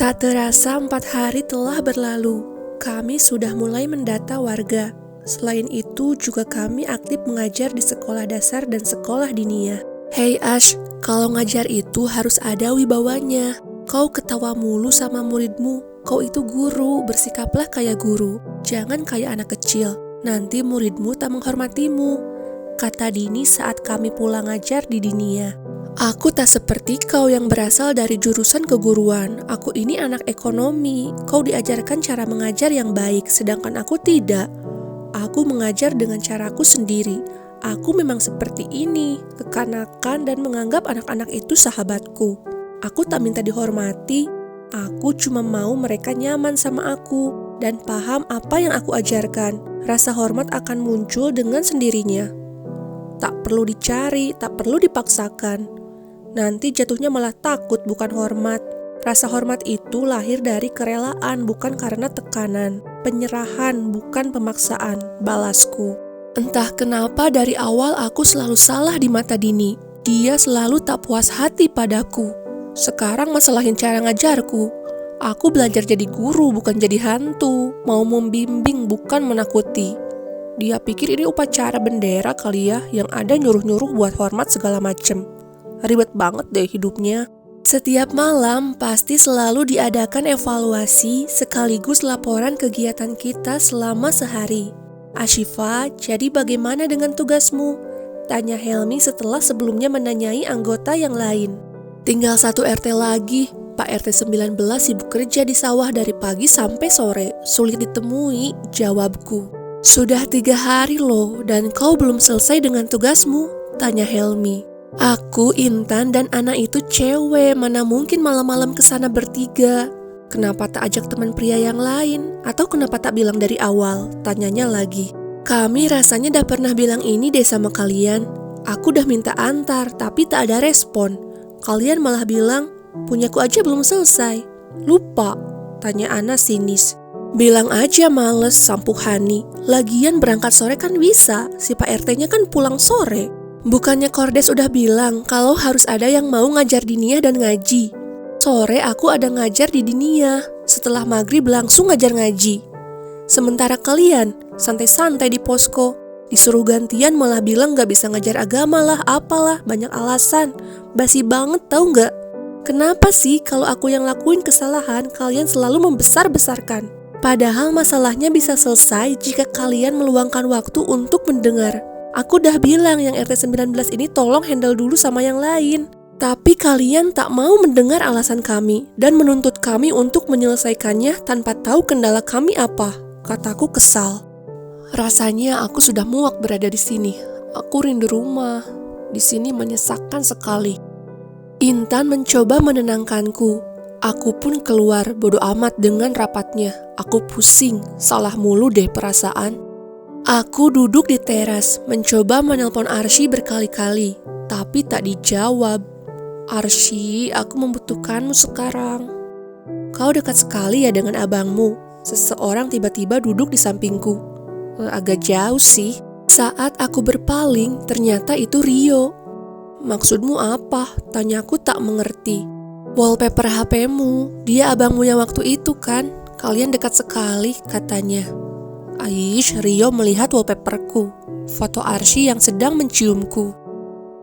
Tak terasa 4 hari telah berlalu. Kami sudah mulai mendata warga. Selain itu juga kami aktif mengajar di sekolah dasar dan sekolah diniyah. Hey Ash, kalau ngajar itu harus ada wibawanya. Kau ketawa mulu sama muridmu. Kau itu guru, bersikaplah kayak guru. Jangan kayak anak kecil. Nanti muridmu tak menghormatimu, kata Dini saat kami pulang ngajar di diniyah. Aku tak seperti kau yang berasal dari jurusan keguruan. Aku ini anak ekonomi. Kau diajarkan cara mengajar yang baik, sedangkan aku tidak. Aku mengajar dengan caraku sendiri. Aku memang seperti ini, kekanakan dan menganggap anak-anak itu sahabatku. Aku tak minta dihormati. Aku cuma mau mereka nyaman sama aku dan paham apa yang aku ajarkan. Rasa hormat akan muncul dengan sendirinya. Tak perlu dicari, tak perlu dipaksakan. Nanti jatuhnya malah takut, bukan hormat. Rasa hormat itu lahir dari kerelaan, bukan karena tekanan. Penyerahan, bukan pemaksaan, balasku. Entah kenapa dari awal aku selalu salah di mata Dini. Dia selalu tak puas hati padaku. Sekarang masalahin cara ngajarku. Aku belajar jadi guru, bukan jadi hantu. Mau membimbing, bukan menakuti. Dia pikir ini upacara bendera kali ya, yang ada nyuruh-nyuruh buat hormat segala macem. Ribet banget deh hidupnya. Setiap malam pasti selalu diadakan evaluasi sekaligus laporan kegiatan kita selama sehari. Ashifa, jadi bagaimana dengan tugasmu? Tanya Helmi setelah sebelumnya menanyai anggota yang lain. Tinggal 1 RT lagi. Pak RT 19 sibuk kerja di sawah dari pagi sampai sore. Sulit ditemui, jawabku. Sudah 3 hari loh, dan kau belum selesai dengan tugasmu? Tanya Helmi. Aku, Intan, dan Ana itu cewek, mana mungkin malam-malam kesana bertiga. Kenapa tak ajak teman pria yang lain? Atau kenapa tak bilang dari awal? Tanyanya lagi. Kami rasanya dah pernah bilang ini deh sama kalian. Aku dah minta antar, tapi tak ada respon. Kalian malah bilang, punyaku aja belum selesai. Lupa? Tanya Ana sinis. Bilang aja males, sampuk Hani. Lagian berangkat sore kan bisa, si Pak RT-nya kan pulang sore. Bukannya Kordes udah bilang kalau harus ada yang mau ngajar diniyah dan ngaji. Sore aku ada ngajar di diniyah, setelah maghrib langsung ngajar ngaji. Sementara kalian santai-santai di posko, disuruh gantian malah bilang gak bisa ngajar agama lah, apalah, banyak alasan. Basi banget tau gak? Kenapa sih kalau aku yang lakuin kesalahan kalian selalu membesar-besarkan? Padahal masalahnya bisa selesai jika kalian meluangkan waktu untuk mendengar. Aku dah bilang yang RT 19 ini tolong handle dulu sama yang lain. Tapi kalian tak mau mendengar alasan kami dan menuntut kami untuk menyelesaikannya tanpa tahu kendala kami apa. Kataku kesal. Rasanya aku sudah muak berada di sini. Aku rindu rumah. Di sini menyesakkan sekali. Intan mencoba menenangkanku. Aku pun keluar, bodo amat dengan rapatnya. Aku pusing, salah mulu deh perasaan. Aku duduk di teras, mencoba menelpon Arsy berkali-kali, tapi tak dijawab. Arsy, aku membutuhkanmu sekarang. Kau dekat sekali ya dengan abangmu. Seseorang tiba-tiba duduk di sampingku. Agak jauh sih. Saat aku berpaling, ternyata itu Rio. Maksudmu apa? Tanyaku tak mengerti. Wallpaper HP-mu, dia abangmu yang waktu itu kan? Kalian dekat sekali, katanya. Aish, Rio melihat wallpaperku, foto Arsy yang sedang menciumku.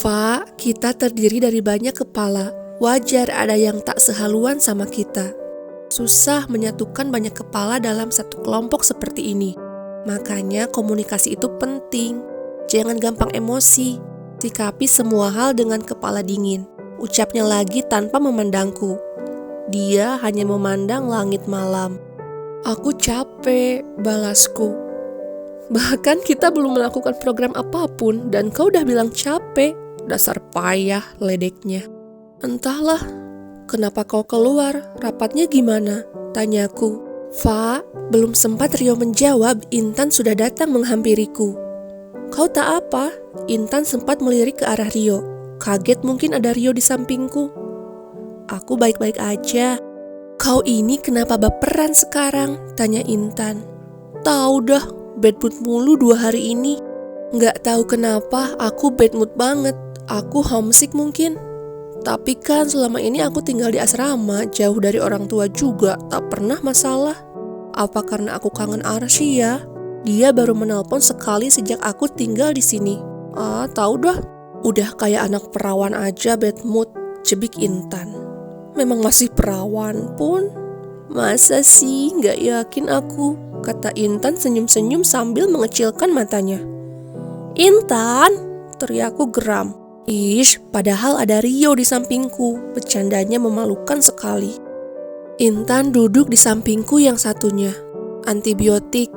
Fa, kita terdiri dari banyak kepala. Wajar ada yang tak sehaluan sama kita. Susah menyatukan banyak kepala dalam satu kelompok seperti ini. Makanya komunikasi itu penting. Jangan gampang emosi. Sikapi semua hal dengan kepala dingin. Ucapnya lagi tanpa memandangku. Dia hanya memandang langit malam. Aku capek, balasku. Bahkan kita belum melakukan program apapun dan kau udah bilang capek. Dasar payah, ledeknya. Entahlah, kenapa kau keluar? Rapatnya gimana? Tanyaku. Fa, belum sempat Rio menjawab, Intan sudah datang menghampiriku. Kau tak apa? Intan sempat melirik ke arah Rio. Kaget mungkin ada Rio di sampingku. Aku baik-baik aja. Kau ini kenapa baperan sekarang? Tanya Intan. Tahu dah, bad mood mulu 2 hari ini. Nggak tahu kenapa aku bad mood banget. Aku homesick mungkin. Tapi kan selama ini aku tinggal di asrama, jauh dari orang tua juga, tak pernah masalah. Apa karena aku kangen Arsy ya? Dia baru menelpon sekali sejak aku tinggal di sini. Tahu dah. Udah kayak anak perawan aja bad mood, cebik Intan. Memang masih perawan pun. Masa sih, gak yakin aku, kata Intan senyum-senyum sambil mengecilkan matanya. Intan, teriakku geram. Padahal ada Rio di sampingku, bercandanya memalukan sekali. Intan duduk di sampingku yang satunya. Antibiotik.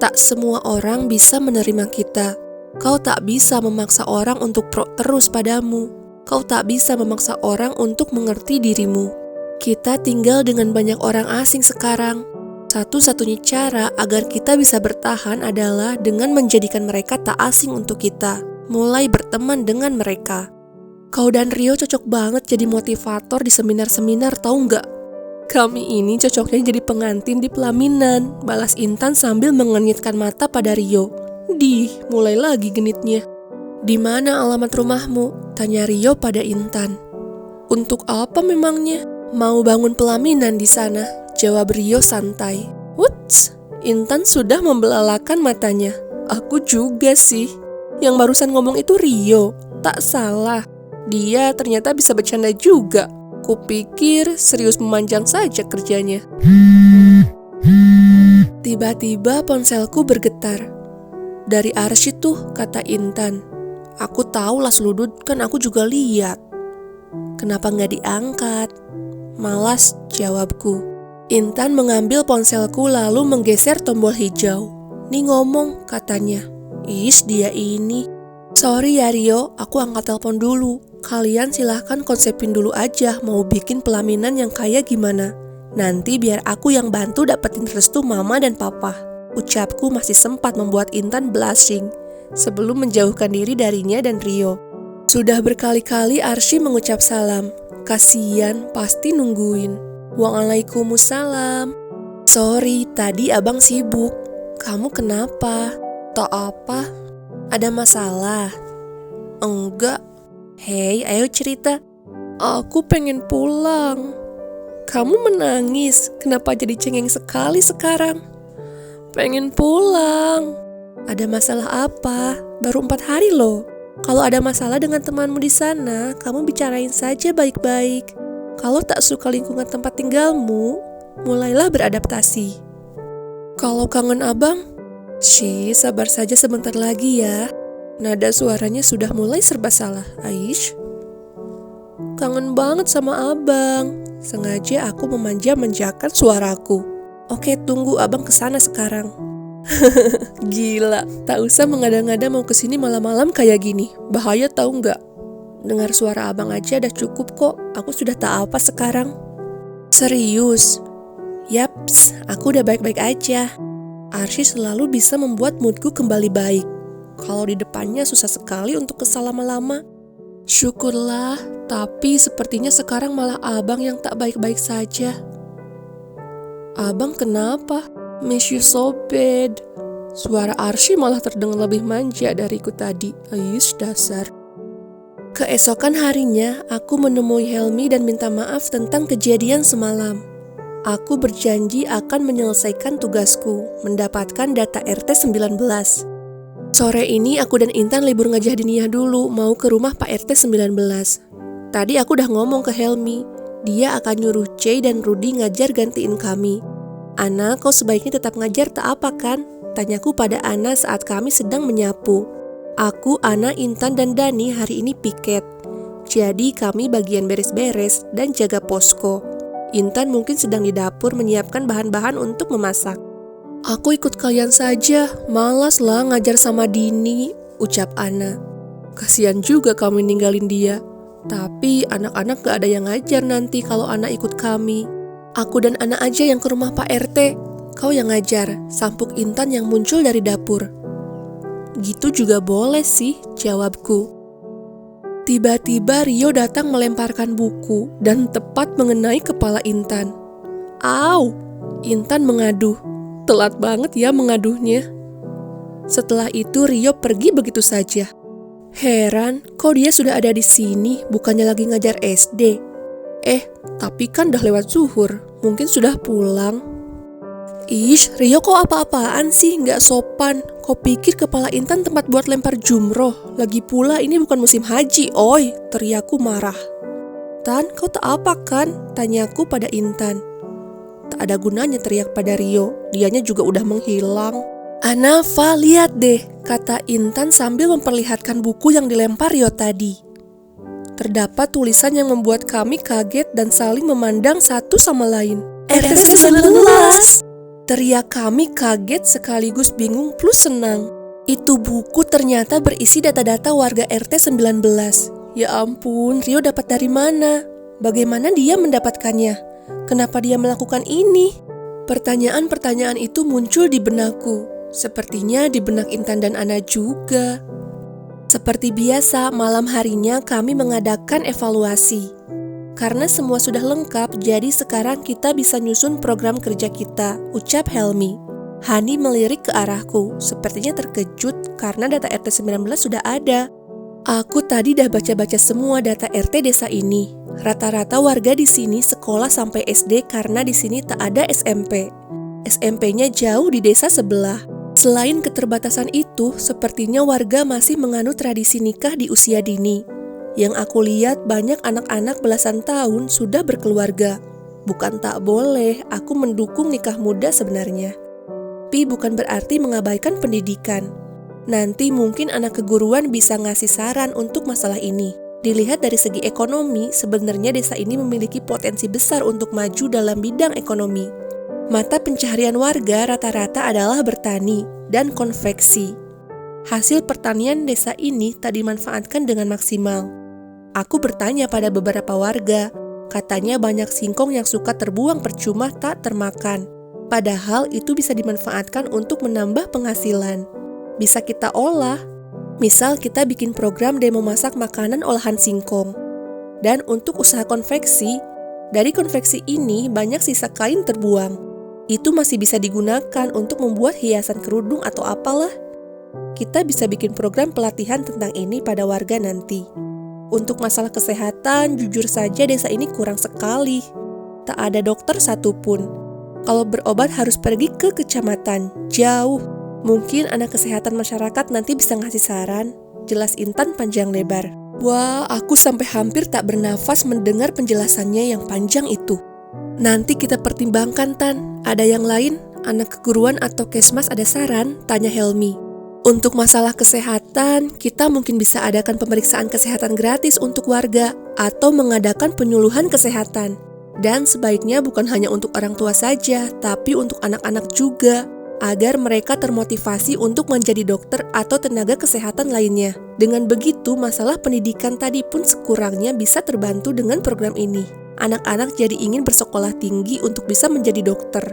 Tak semua orang bisa menerima kita. Kau tak bisa memaksa orang untuk pro terus padamu. Kau tak bisa memaksa orang untuk mengerti dirimu. Kita tinggal dengan banyak orang asing sekarang. Satu-satunya cara agar kita bisa bertahan adalah dengan menjadikan mereka tak asing untuk kita. Mulai berteman dengan mereka. Kau dan Rio cocok banget jadi motivator di seminar-seminar, tahu nggak? Kami ini cocoknya jadi pengantin di pelaminan, balas Intan sambil mengenyitkan mata pada Rio. Mulai lagi genitnya. Di mana alamat rumahmu? Tanya Rio pada Intan. Untuk apa memangnya? Mau bangun pelaminan di sana, jawab Rio santai. Wuts, Intan sudah membelalakan matanya. Aku juga sih. Yang barusan ngomong itu Rio, tak salah. Dia ternyata bisa bercanda juga. Kupikir serius memanjang saja kerjanya. Tiba-tiba ponselku bergetar. Dari Arsy tuh, kata Intan. Aku tahu lah seludut, kan aku juga lihat. Kenapa nggak diangkat? Malas, jawabku. Intan mengambil ponselku lalu menggeser tombol hijau. Nih ngomong, katanya. Dia ini. Sorry ya Rio, aku angkat telepon dulu. Kalian silahkan konsepin dulu aja mau bikin pelaminan yang kayak gimana. Nanti biar aku yang bantu dapetin restu mama dan papa. Ucapku masih sempat membuat Intan blushing sebelum menjauhkan diri darinya dan Rio. Sudah berkali-kali Arsy mengucap salam. Kasian, pasti nungguin. Waalaikumsalam. Sorry, tadi abang sibuk. Kamu kenapa? Tak apa. Ada masalah? Enggak. Hei, ayo cerita. Aku pengen pulang. Kamu menangis. Kenapa jadi cengeng sekali sekarang? Pengen pulang. Ada masalah apa? Baru 4 hari loh. Kalau ada masalah dengan temanmu di sana, kamu bicarain saja baik-baik. Kalau tak suka lingkungan tempat tinggalmu, mulailah beradaptasi. Kalau kangen abang, sabar saja sebentar lagi ya. Nada suaranya sudah mulai serba salah. Aish, kangen banget sama abang. Sengaja aku memanja-manjakan suaraku. Oke, tunggu abang kesana sekarang. Gila, tak usah mengada-ngada mau kesini malam-malam kayak gini. Bahaya tahu nggak? Dengar suara abang aja udah cukup kok. Aku sudah tak apa sekarang. Serius? Yaps, aku udah baik-baik aja. Arsy selalu bisa membuat moodku kembali baik. Kalau di depannya susah sekali untuk kesal lama-lama. Syukurlah, tapi sepertinya sekarang malah abang yang tak baik-baik saja. Abang kenapa? Miss you so bad. Suara Arsy malah terdengar lebih manja dariku tadi. Aish, dasar. Keesokan harinya, aku menemui Helmi dan minta maaf tentang kejadian semalam. Aku berjanji akan menyelesaikan tugasku, mendapatkan data RT 19. Sore ini aku dan Intan libur ngajah diniyah dulu, mau ke rumah Pak RT 19. Tadi aku udah ngomong ke Helmi, dia akan nyuruh Cey dan Rudy ngajar gantiin kami. Ana, kau sebaiknya tetap ngajar tak apa kan? Tanyaku pada Ana saat kami sedang menyapu. Aku, Ana, Intan, dan Dani hari ini piket. Jadi kami bagian beres-beres dan jaga posko. Intan mungkin sedang di dapur menyiapkan bahan-bahan untuk memasak. Aku ikut kalian saja, malas lah ngajar sama Dini, ucap Ana. Kasian juga kamu ninggalin dia. Tapi anak-anak gak ada yang ngajar nanti kalau Ana ikut kami. Aku dan Ana aja yang ke rumah Pak RT. Kau yang ngajar, sampuk Intan yang muncul dari dapur. Gitu juga boleh sih, jawabku. Tiba-tiba Rio datang melemparkan buku dan tepat mengenai kepala Intan. Au! Intan mengaduh. Telat banget ya mengaduhnya. Setelah itu Rio pergi begitu saja. Heran, kok dia sudah ada di sini, bukannya lagi ngajar SD? Tapi kan udah lewat zuhur, mungkin sudah pulang. Ish, Rio kok apa-apaan sih, nggak sopan. Kau pikir kepala Intan tempat buat lempar jumroh? Lagi pula ini bukan musim haji, oi, teriakku marah. Tan, kau tak apa kan? Tanyaku pada Intan. Tak ada gunanya teriak pada Rio, dianya juga udah menghilang. Anafa, lihat deh, kata Intan sambil memperlihatkan buku yang dilempar Rio tadi. Terdapat tulisan yang membuat kami kaget dan saling memandang satu sama lain. RT 19! Teriak kami kaget sekaligus bingung plus senang. Itu buku ternyata berisi data-data warga RT 19. Ya ampun, Rio dapat dari mana? Bagaimana dia mendapatkannya? Kenapa dia melakukan ini? Pertanyaan-pertanyaan itu muncul di benakku. Sepertinya di benak Intan dan Ana juga. Seperti biasa, malam harinya kami mengadakan evaluasi. Karena semua sudah lengkap, jadi sekarang kita bisa nyusun program kerja kita, ucap Helmi. Hani melirik ke arahku, sepertinya terkejut karena data RT 19 sudah ada. Aku tadi dah baca-baca semua data RT desa ini. Rata-rata warga di sini sekolah sampai SD karena di sini tak ada SMP. SMP-nya jauh di desa sebelah. Selain keterbatasan itu, sepertinya warga masih menganut tradisi nikah di usia dini. Yang aku lihat banyak anak-anak belasan tahun sudah berkeluarga. Bukan tak boleh, aku mendukung nikah muda sebenarnya. Tapi bukan berarti mengabaikan pendidikan. Nanti mungkin anak keguruan bisa ngasih saran untuk masalah ini. Dilihat dari segi ekonomi, sebenarnya desa ini memiliki potensi besar untuk maju dalam bidang ekonomi. Mata pencaharian warga rata-rata adalah bertani dan konveksi. Hasil pertanian desa ini tak dimanfaatkan dengan maksimal. Aku bertanya pada beberapa warga, katanya banyak singkong yang suka terbuang percuma tak termakan. Padahal itu bisa dimanfaatkan untuk menambah penghasilan. Bisa kita olah. Misal kita bikin program demo masak makanan olahan singkong. Dan untuk usaha konveksi, dari konveksi ini banyak sisa kain terbuang. Itu masih bisa digunakan untuk membuat hiasan kerudung atau apalah. Kita bisa bikin program pelatihan tentang ini pada warga nanti. Untuk masalah kesehatan, jujur saja desa ini kurang sekali. Tak ada dokter satupun. Kalau berobat harus pergi ke kecamatan, jauh. Mungkin anak kesehatan masyarakat nanti bisa ngasih saran, jelas Intan panjang lebar. Wah, aku sampai hampir tak bernafas mendengar penjelasannya yang panjang itu. Nanti kita pertimbangkan, Tan. Ada yang lain? Anak keguruan atau kesmas ada saran? Tanya Helmi. Untuk masalah kesehatan, kita mungkin bisa adakan pemeriksaan kesehatan gratis untuk warga atau mengadakan penyuluhan kesehatan. Dan sebaiknya bukan hanya untuk orang tua saja, tapi untuk anak-anak juga, agar mereka termotivasi untuk menjadi dokter atau tenaga kesehatan lainnya. Dengan begitu, masalah pendidikan tadi pun sekurangnya bisa terbantu dengan program ini. Anak-anak jadi ingin bersekolah tinggi untuk bisa menjadi dokter.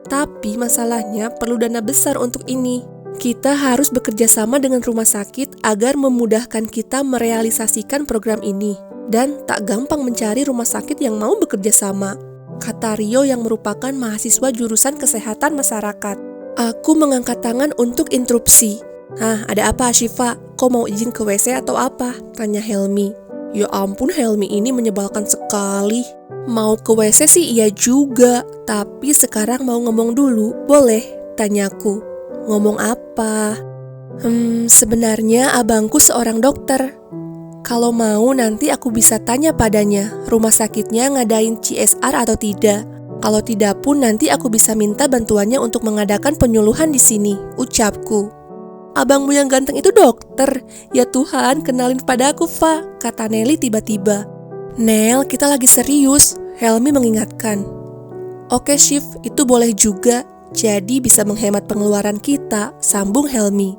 Tapi masalahnya perlu dana besar untuk ini. Kita harus bekerja sama dengan rumah sakit agar memudahkan kita merealisasikan program ini. Dan tak gampang mencari rumah sakit yang mau bekerja sama, kata Rio yang merupakan mahasiswa jurusan kesehatan masyarakat. Aku mengangkat tangan untuk interupsi. Ada apa Syifa? Kau mau izin ke WC atau apa? Tanya Helmi. Ya ampun, Helmi ini menyebalkan sekali. Mau ke WC sih iya juga, tapi sekarang mau ngomong dulu, boleh? Tanyaku. Ngomong apa? Sebenarnya abangku seorang dokter. Kalau mau nanti aku bisa tanya padanya, rumah sakitnya ngadain CSR atau tidak. Kalau tidak pun nanti aku bisa minta bantuannya untuk mengadakan penyuluhan di sini, ucapku. Abangmu yang ganteng itu dokter. Ya Tuhan, kenalin padaku, Fa, kata Nelly tiba-tiba. Nel, kita lagi serius, Helmi mengingatkan. Oke, Syif, itu boleh juga. Jadi bisa menghemat pengeluaran kita, sambung Helmi.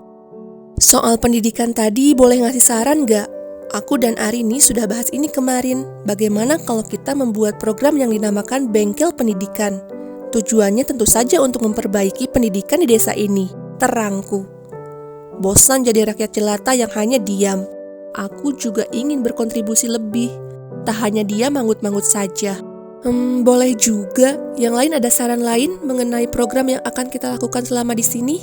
Soal pendidikan tadi boleh ngasih saran gak? Aku dan Arini sudah bahas ini kemarin. Bagaimana kalau kita membuat program yang dinamakan Bengkel Pendidikan? Tujuannya tentu saja untuk memperbaiki pendidikan di desa ini, terangku. Bosan jadi rakyat jelata yang hanya diam. Aku juga ingin berkontribusi lebih. Tak hanya dia mangut-mangut saja. Boleh juga. Yang lain ada saran lain mengenai program yang akan kita lakukan selama di sini?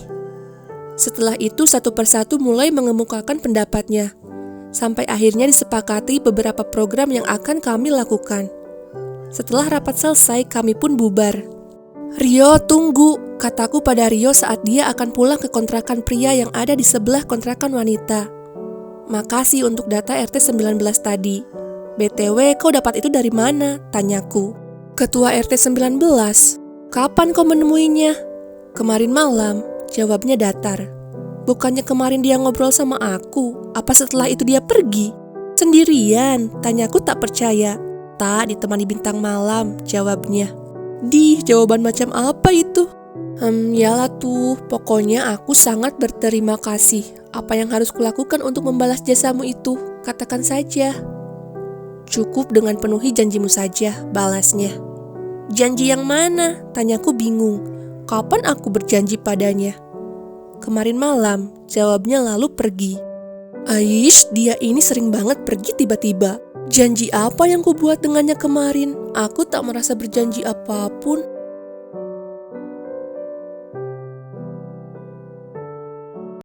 Setelah itu satu persatu mulai mengemukakan pendapatnya. Sampai akhirnya disepakati beberapa program yang akan kami lakukan. Setelah rapat selesai, kami pun bubar. "Rio, tunggu," kataku pada Rio saat dia akan pulang ke kontrakan pria yang ada di sebelah kontrakan wanita. "Makasih untuk data RT 19 tadi. BTW, kau dapat itu dari mana?" tanyaku. "Ketua RT 19. Kapan kau menemuinya?" "Kemarin malam," jawabnya datar. "Bukannya kemarin dia ngobrol sama aku, apa setelah itu dia pergi?" "Sendirian?" tanyaku tak percaya. "Tak, ditemani bintang malam," jawabnya. Jawaban macam apa itu? Yalah tuh, pokoknya aku sangat berterima kasih. Apa yang harus kulakukan untuk membalas jasamu itu? Katakan saja. "Cukup dengan penuhi janjimu saja," balasnya. "Janji yang mana?" tanyaku bingung. Kapan aku berjanji padanya? "Kemarin malam," jawabnya lalu pergi. Aish, dia ini sering banget pergi tiba-tiba. Janji apa yang kubuat dengannya kemarin? Aku tak merasa berjanji apapun.